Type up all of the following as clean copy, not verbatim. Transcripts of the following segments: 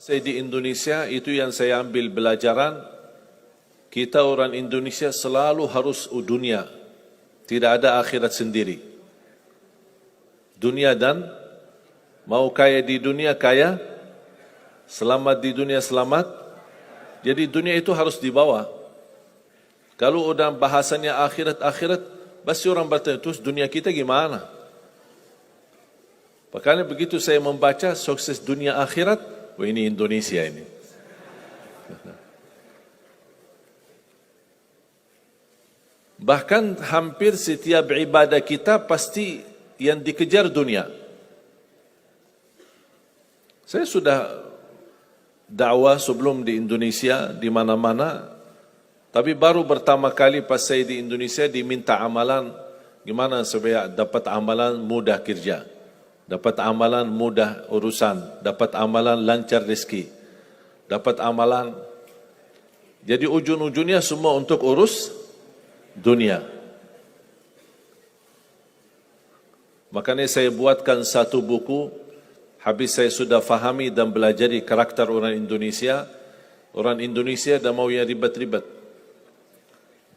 Saya di Indonesia, itu yang saya ambil pelajaran, kita orang Indonesia selalu harus dunia, tidak ada akhirat sendiri. Dunia dan mau kaya di dunia kaya, selamat di dunia selamat. Jadi dunia itu harus dibawa. Kalau udah bahasanya akhirat, pasti orang bertanya, terus dunia kita gimana? Makanya begitu saya membaca sukses dunia akhirat, wah ini Indonesia ini. Bahkan hampir setiap ibadah kita pasti yang dikejar dunia. Saya sudah dakwah sebelum di Indonesia, di mana-mana, tapi baru pertama kali pas saya di Indonesia diminta amalan, gimana supaya dapat amalan mudah kerja, dapat amalan mudah urusan, dapat amalan lancar rezeki, dapat amalan. Jadi ujung-ujungnya semua untuk urus dunia. Makanya saya buatkan satu buku, habis saya sudah fahami dan belajari karakter orang Indonesia. Orang Indonesia dah mau yang ribet-ribet,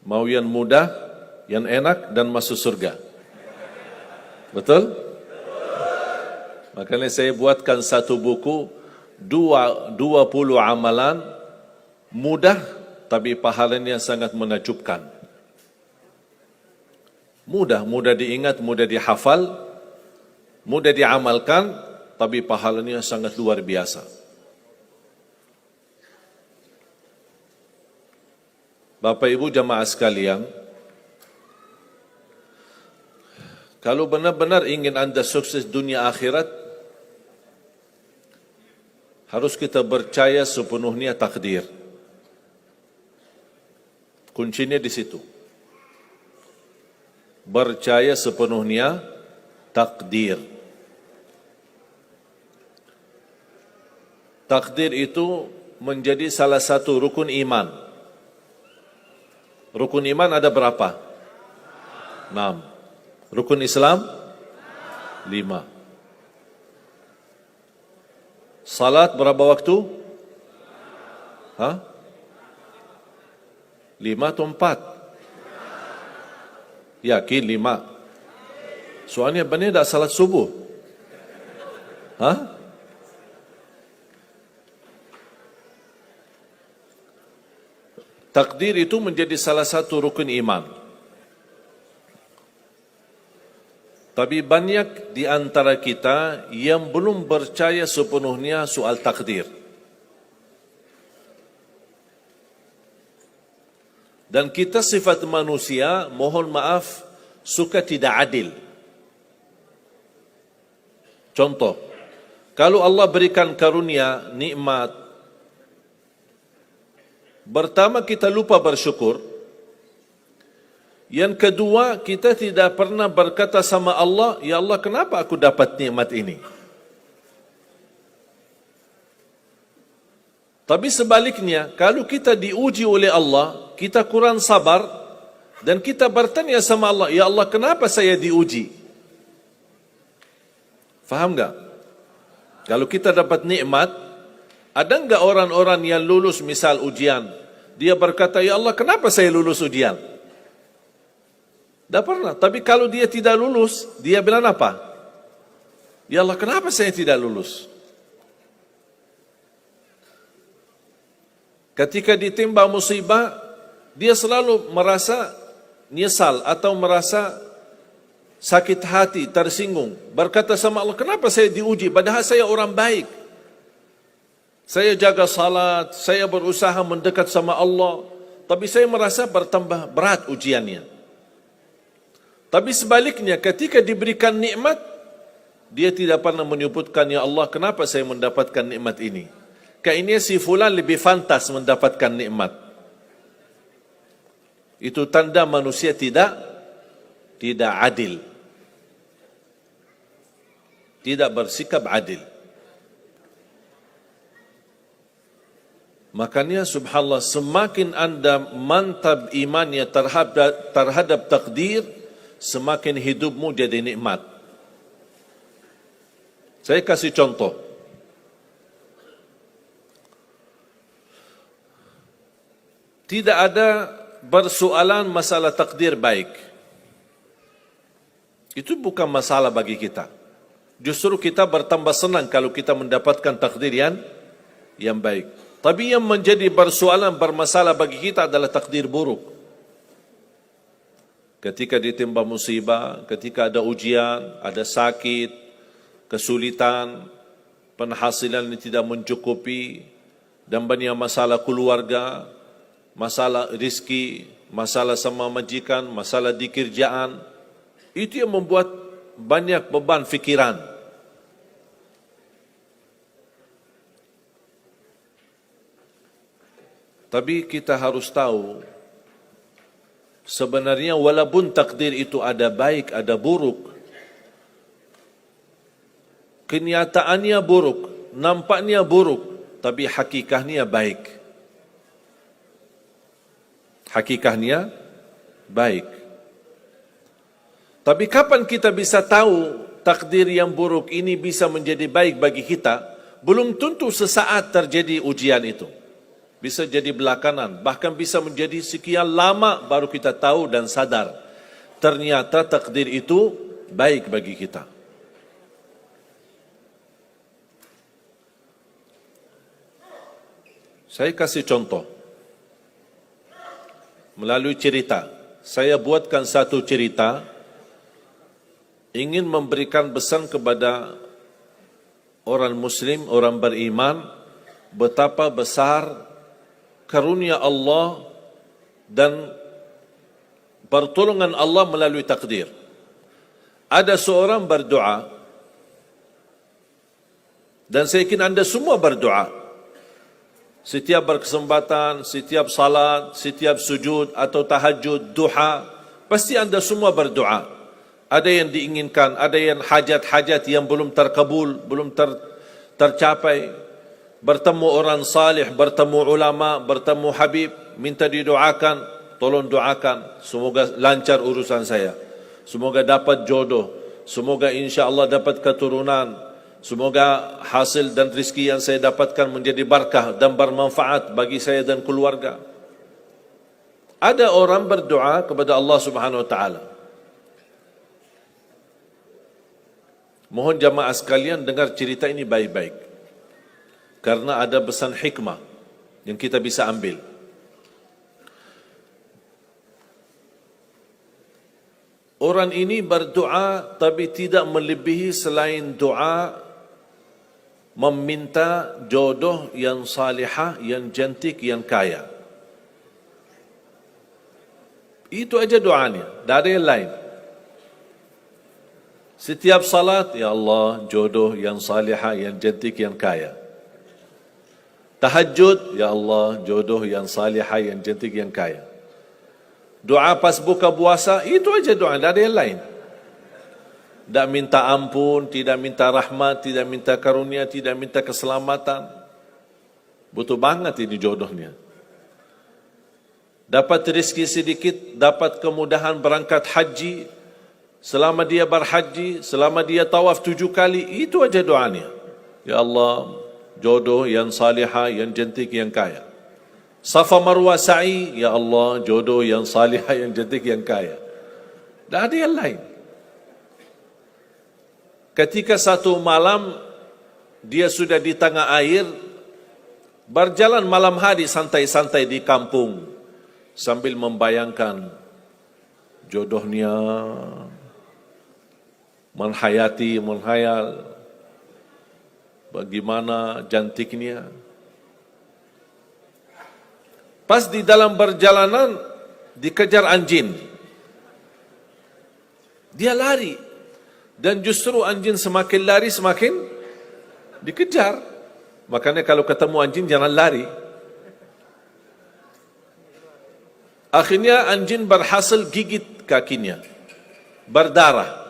mau yang mudah, yang enak dan masuk surga. Betul? Makanya saya buatkan satu buku, 20 amalan mudah tapi pahalanya sangat menakjubkan. Mudah diingat, mudah dihafal, mudah diamalkan, tapi pahalanya sangat luar biasa. Bapak Ibu jamaah sekalian, kalau benar-benar ingin Anda sukses dunia akhirat, harus kita percaya sepenuhnya takdir. Kuncinya di situ. Percaya sepenuhnya takdir. Takdir itu menjadi salah satu rukun iman. Rukun iman ada berapa? 6. Rukun Islam? 5. Salat berapa waktu? 5 atau 4? Yakin 5? Soalnya benar tak salat subuh? Takdir itu menjadi salah satu rukun iman. Tapi banyak di antara kita yang belum percaya sepenuhnya soal takdir. Dan kita sifat manusia, mohon maaf, suka tidak adil. Contoh, kalau Allah berikan karunia, nikmat, pertama kita lupa bersyukur. Yang kedua, kita tidak pernah berkata sama Allah, ya Allah kenapa aku dapat nikmat ini? Tapi sebaliknya, kalau kita diuji oleh Allah, kita kurang sabar, dan kita bertanya sama Allah, ya Allah kenapa saya diuji? Faham enggak? Kalau kita dapat nikmat, ada enggak orang-orang yang lulus misal ujian, dia berkata, ya Allah kenapa saya lulus ujian? Tak pernah. Tapi kalau dia tidak lulus, dia bilang apa? Ya Allah kenapa saya tidak lulus? Ketika ditimpa musibah, dia selalu merasa nyesal atau merasa sakit hati, tersinggung. Berkata sama Allah, kenapa saya diuji? Padahal saya orang baik. Saya jaga salat, saya berusaha mendekat sama Allah. Tapi saya merasa bertambah berat ujiannya. Tapi sebaliknya, ketika diberikan nikmat, dia tidak pernah menyebutkan, ya Allah kenapa saya mendapatkan nikmat ini? Kayaknya si fulan lebih fantas mendapatkan nikmat. Itu tanda manusia tidak adil. Tidak bersikap adil. Makanya subhanallah, semakin Anda mantap imannya terhadap takdir, semakin hidupmu jadi nikmat. Saya kasih contoh. Tidak ada persoalan masalah takdir baik. Itu bukan masalah bagi kita. Justru kita bertambah senang kalau kita mendapatkan takdir yang baik. Tapi yang menjadi persoalan bermasalah bagi kita adalah takdir buruk. Ketika ditimpa musibah, ketika ada ujian, ada sakit, kesulitan, penghasilan yang tidak mencukupi, dan banyak masalah keluarga, masalah rezeki, masalah sama majikan, masalah di kerjaan, itu yang membuat banyak beban fikiran. Tapi kita harus tahu, sebenarnya walaupun takdir itu ada baik, ada buruk, kenyataannya buruk, nampaknya buruk, tapi hakikahnya baik. Hakikahnya baik. Tapi kapan kita bisa tahu takdir yang buruk ini bisa menjadi baik bagi kita? Belum tentu sesaat terjadi ujian itu. Bisa jadi belakangan, bahkan bisa menjadi sekian lama baru kita tahu dan sadar ternyata takdir itu baik bagi kita. Saya kasih contoh melalui cerita. Saya buatkan satu cerita, ingin memberikan pesan kepada orang muslim, orang beriman, betapa besar karunia Allah dan pertolongan Allah melalui takdir. Ada seorang berdoa, dan saya yakin anda semua berdoa. Setiap berkesempatan, setiap salat, setiap sujud atau tahajud, duha, pasti anda semua berdoa. Ada yang diinginkan, ada yang hajat-hajat yang belum terkabul, belum tercapai. Bertemu orang salih, bertemu ulama, bertemu habib, minta didoakan, tolong doakan, semoga lancar urusan saya, semoga dapat jodoh, semoga insya Allah dapat keturunan, semoga hasil dan rezeki yang saya dapatkan menjadi barakah dan bermanfaat bagi saya dan keluarga. Ada orang berdoa kepada Allah Subhanahu wa taala. Mohon jamaah sekalian dengar cerita ini baik-baik, karena ada pesan hikmah yang kita bisa ambil. Orang ini berdoa tapi tidak melebihi selain doa meminta jodoh yang salihah, yang cantik, yang kaya. Itu aja doanya, tak ada yang lain. Setiap salat, ya Allah, jodoh yang salihah, yang cantik, yang kaya. Tahajud, ya Allah, jodoh yang salihah, yang cantik, yang kaya. Doa pas buka puasa, itu aja doa, tak ada yang lain. Tak minta ampun, tidak minta rahmat, tidak minta karunia, tidak minta keselamatan. Butuh banget ini jodohnya. Dapat rezeki sedikit, dapat kemudahan berangkat haji. Selama dia berhaji, selama dia tawaf 7 kali, itu aja doanya. Ya Allah, jodoh yang salihah, yang cantik, yang kaya. Safa Marwah sa'i, ya Allah, jodoh yang salihah, yang cantik, yang kaya. Tak ada yang lain. Ketika satu malam dia sudah di tengah air, berjalan malam hari santai-santai di kampung sambil membayangkan jodohnya, menghayal bagaimana cantiknya. Pas di dalam perjalanan dikejar anjing. Dia lari. Dan justru anjing semakin lari semakin dikejar. Makanya kalau ketemu anjing jangan lari. Akhirnya anjing berhasil gigit kakinya, berdarah.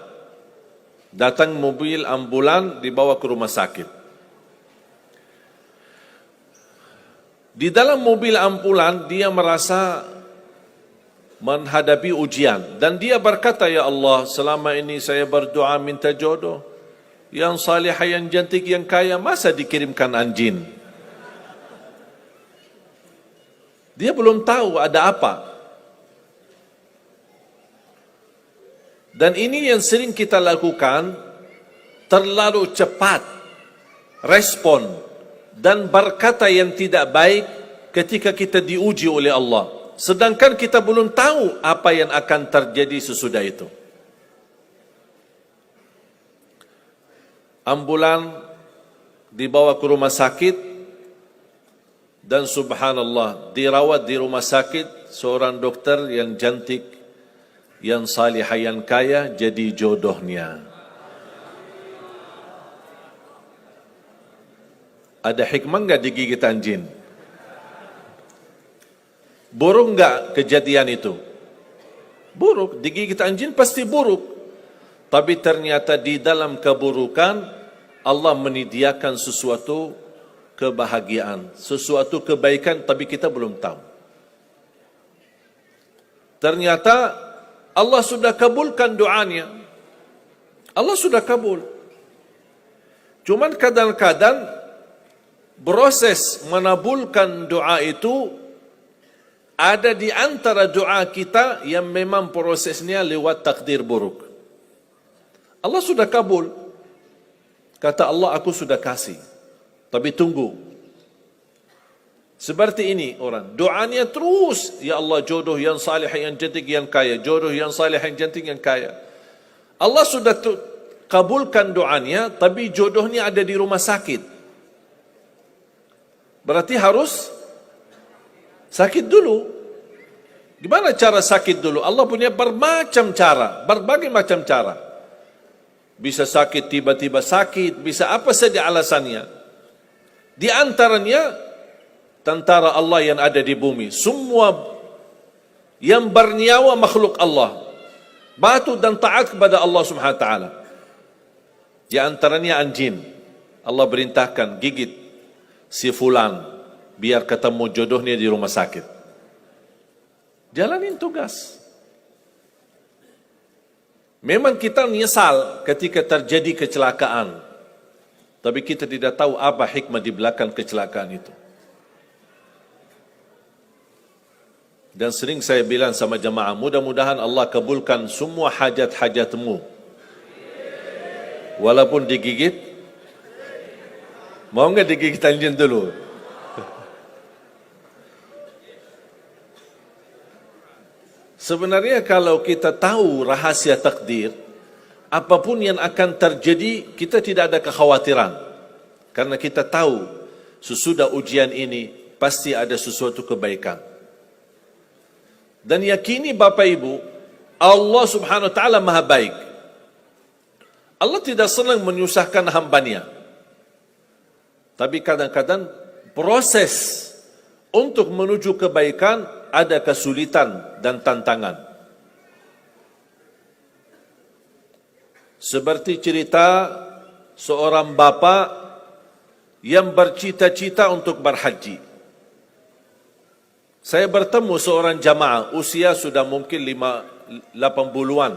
Datang mobil ambulan, dibawa ke rumah sakit. Di dalam mobil ambulan dia merasa menghadapi ujian, dan dia berkata, ya Allah, selama ini saya berdoa minta jodoh yang salihah, yang cantik, yang kaya, masa dikirimkan anjing? Dia belum tahu ada apa. Dan ini yang sering kita lakukan, terlalu cepat respon dan berkata yang tidak baik ketika kita diuji oleh Allah. Sedangkan kita belum tahu apa yang akan terjadi sesudah itu. Ambulan dibawa ke rumah sakit, dan subhanallah, dirawat di rumah sakit seorang dokter yang cantik, yang salihah, yang kaya, jadi jodohnya. Ada hikmah enggak digigit anjing? Buruk enggak kejadian itu? Buruk, digigit anjing pasti buruk. Tapi ternyata di dalam keburukan Allah menyediakan sesuatu kebahagiaan, sesuatu kebaikan, tapi kita belum tahu. Ternyata Allah sudah kabulkan doanya. Allah sudah kabul. Cuman kadang-kadang proses menabulkan doa itu ada di antara doa kita yang memang prosesnya lewat takdir buruk. Allah sudah kabul. Kata Allah, aku sudah kasih. Tapi tunggu. Seperti ini orang, doanya terus, ya Allah jodoh yang salih, yang cantik, yang kaya, jodoh yang salih, yang cantik, yang kaya. Allah sudah kabulkan doanya, tapi jodohnya ada di rumah sakit. Berarti harus sakit dulu. Gimana cara sakit dulu? Allah punya bermacam cara, berbagai macam cara. Bisa sakit, tiba-tiba sakit, bisa apa saja alasannya. Di antaranya tentara Allah yang ada di bumi, semua yang bernyawa makhluk Allah, patuh dan taat kepada Allah Subhanahu wa taala. Di antaranya anjing. Allah perintahkan gigit si fulan biar ketemu jodohnya di rumah sakit. Jalanin tugas. Memang kita menyesal ketika terjadi kecelakaan, tapi kita tidak tahu apa hikmah di belakang kecelakaan itu. Dan sering saya bilang sama jamaah, mudah-mudahan Allah kabulkan semua hajat-hajatmu. Walaupun digigit, mau enggak digigit anjing dulu? Sebenarnya kalau kita tahu rahasia takdir, apapun yang akan terjadi, kita tidak ada kekhawatiran. Karena kita tahu, sesudah ujian ini, pasti ada sesuatu kebaikan. Dan yakini Bapak Ibu, Allah Subhanahu wa taala Maha baik. Allah tidak senang menyusahkan hambanya. Tapi kadang-kadang proses untuk menuju kebaikan ada kesulitan dan tantangan. Seperti cerita seorang bapa yang bercita-cita untuk berhaji. Saya bertemu seorang jamaah, usia sudah mungkin 80-an,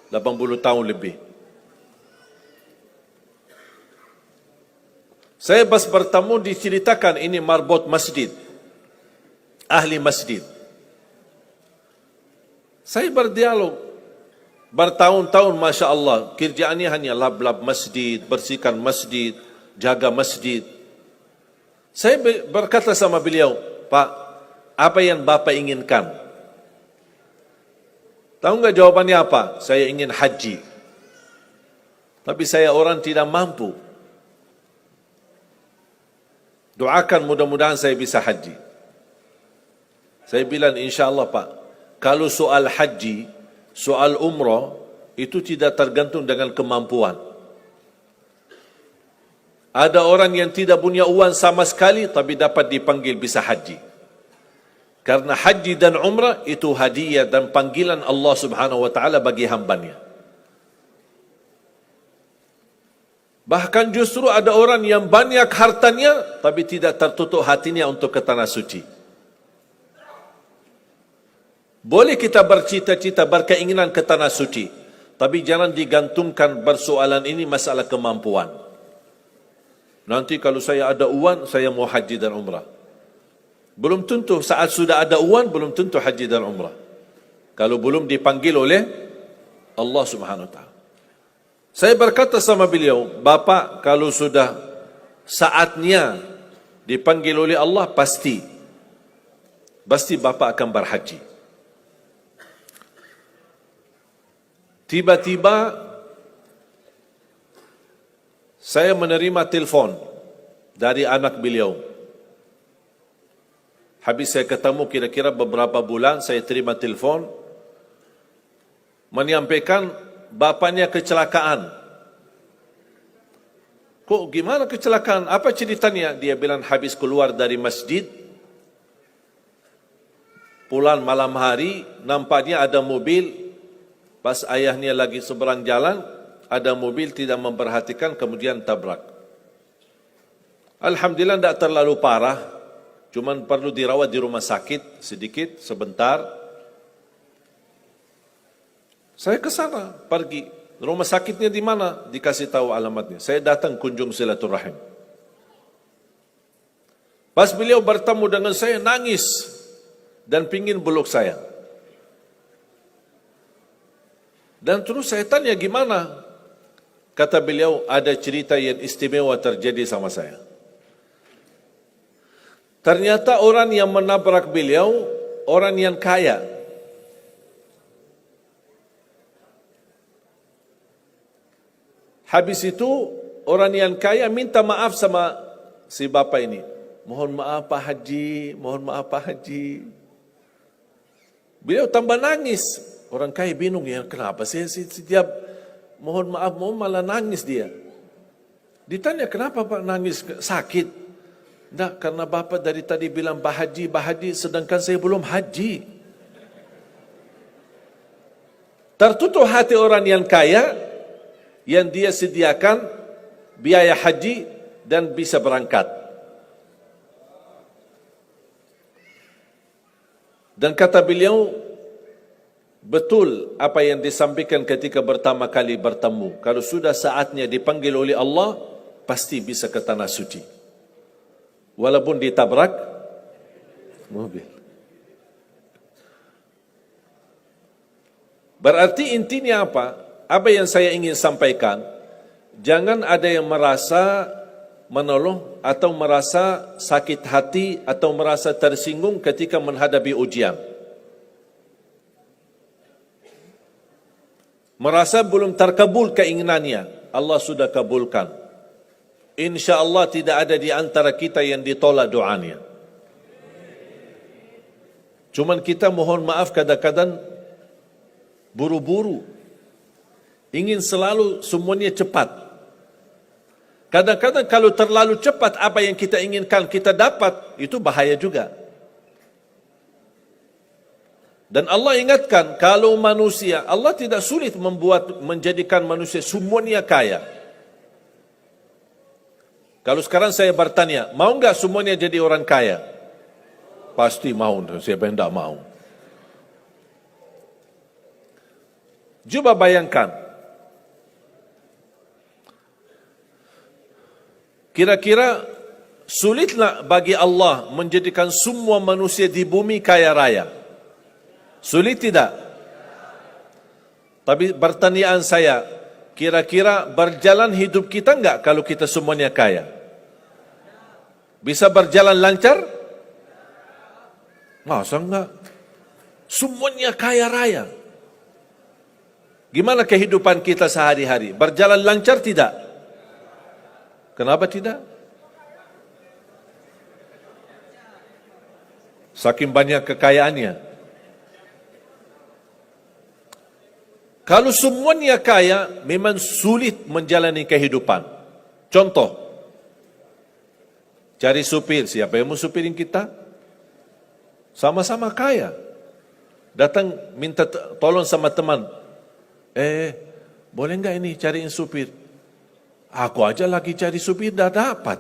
80 tahun lebih. Saya pas bertemu diceritakan ini marbot masjid, ahli masjid. Saya berdialog, bertahun-tahun Masya Allah, kerjaannya hanya lap-lap masjid, bersihkan masjid, jaga masjid. Saya berkata sama beliau, Pak, apa yang Bapak inginkan? Tahu enggak jawabannya apa? Saya ingin haji. Tapi saya orang tidak mampu. Doakan mudah-mudahan saya bisa haji. Saya bilang insya-Allah Pak, kalau soal haji, soal umrah itu tidak tergantung dengan kemampuan. Ada orang yang tidak punya uang sama sekali tapi dapat dipanggil bisa haji. Karena haji dan umrah itu hadiah dan panggilan Allah Subhanahu wa taala bagi hambanya. Bahkan justru ada orang yang banyak hartanya tapi tidak tertutup hatinya untuk ke tanah suci. Boleh kita bercita-cita, berkeinginan ke tanah suci, tapi jangan digantungkan persoalan ini masalah kemampuan. Nanti kalau saya ada uang, saya mau haji dan umrah. Belum tentu saat sudah ada uang, belum tentu haji dan umrah. Kalau belum dipanggil oleh Allah Subhanahu wa taala. Saya berkata sama beliau, Bapak kalau sudah saatnya dipanggil oleh Allah, pasti Bapak akan berhaji. Tiba-tiba saya menerima telefon dari anak beliau. Habis saya ketemu kira-kira beberapa bulan, saya terima telefon menyampaikan bapaknya kecelakaan. Kok gimana kecelakaan? Apa ceritanya? Dia bilang habis keluar dari masjid, pulang malam hari, nampaknya ada mobil, pas ayahnya lagi seberang jalan, ada mobil tidak memperhatikan, kemudian tabrak. Alhamdulillah tidak terlalu parah, cuman perlu dirawat di rumah sakit sedikit, sebentar. Saya ke sana, pergi. Rumah sakitnya di mana? Dikasih tahu alamatnya. Saya datang kunjung silaturahim. Pas beliau bertemu dengan saya, nangis dan pingin peluk saya. Dan terus saya tanya gimana? Kata beliau, ada cerita yang istimewa terjadi sama saya. Ternyata orang yang menabrak beliau, orang yang kaya. Habis itu, orang yang kaya minta maaf sama si bapak ini. Mohon maaf Pak Haji, mohon maaf Pak Haji. Beliau tambah nangis. Orang kaya bingung, ya kenapa sih setiap mohon maaf, malah nangis dia. Ditanya, kenapa Pak nangis? Sakit? Tidak, karena Bapak dari tadi bilang Pak Haji, sedangkan saya belum haji. Tertutup hati orang yang kaya, yang dia sediakan biaya haji dan bisa berangkat. Dan kata beliau, betul apa yang disampaikan ketika pertama kali bertemu. Kalau sudah saatnya dipanggil oleh Allah, pasti bisa ke tanah suci. Walaupun ditabrak mobil. Berarti intinya apa? Apa yang saya ingin sampaikan, jangan ada yang merasa menolong atau merasa sakit hati atau merasa tersinggung ketika menghadapi ujian. Merasa belum terkabul keinginannya, Allah sudah kabulkan. InsyaAllah tidak ada di antara kita yang ditolak doanya. Cuman kita mohon maaf kadang-kadang buru-buru. Ingin selalu semuanya cepat. Kadang-kadang kalau terlalu cepat apa yang kita inginkan kita dapat, itu bahaya juga. Dan Allah ingatkan, kalau manusia, Allah tidak sulit menjadikan manusia semuanya kaya. Kalau sekarang saya bertanya, mau enggak semuanya jadi orang kaya? Pasti mau, siapa yang tidak mau. Coba bayangkan, kira-kira sulitlah bagi Allah menjadikan semua manusia di bumi kaya raya? Sulit tidak? Tapi pertanyaan saya, kira-kira berjalan hidup kita enggak kalau kita semuanya kaya? Bisa berjalan lancar? Masa enggak? Semuanya kaya raya. Gimana kehidupan kita sehari-hari? Berjalan lancar tidak? Kenapa tidak? Saking banyak kekayaannya. Kalau semuanya kaya, memang sulit menjalani kehidupan. Contoh, cari supir. Siapa yang mau supirin kita? Sama-sama kaya. Datang minta tolong sama teman. Boleh enggak ini cariin supir? Aku aja lagi cari supir, dah dapat.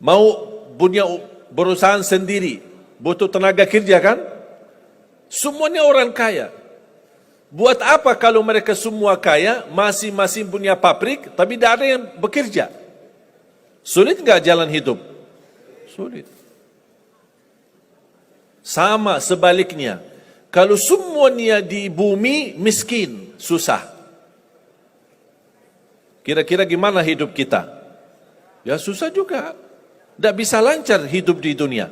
Mau punya perusahaan sendiri, butuh tenaga kerja kan? Semuanya orang kaya. Buat apa kalau mereka semua kaya, masing-masing punya pabrik, tapi tidak ada yang bekerja? Sulit enggak jalan hidup? Sulit. Sama sebaliknya, kalau semuanya di bumi miskin, susah. Kira-kira gimana hidup kita? Ya susah juga. Tidak bisa lancar hidup di dunia.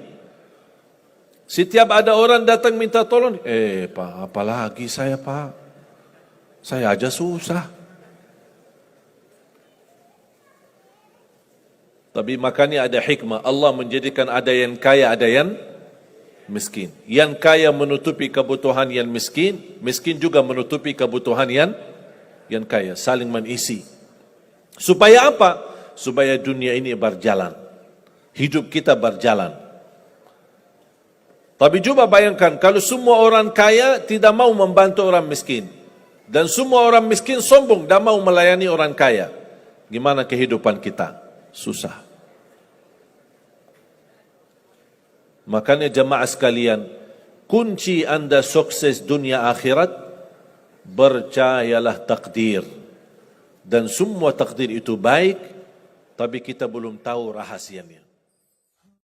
Setiap ada orang datang minta tolong, Pak, apalagi saya, Pak? Saya aja susah. Tapi makanya ada hikmah. Allah menjadikan ada yang kaya, ada yang miskin. Yang kaya menutupi kebutuhan yang miskin, miskin juga menutupi kebutuhan yang kaya. Saling mengisi. Supaya apa? Supaya dunia ini berjalan. Hidup kita berjalan. Tapi coba bayangkan, kalau semua orang kaya tidak mau membantu orang miskin. Dan semua orang miskin sombong, tidak mau melayani orang kaya. Gimana kehidupan kita? Susah. Makanya jemaah sekalian, kunci anda sukses dunia akhirat, percayalah takdir. Dan semua takdir itu baik, tapi kita belum tahu rahasianya.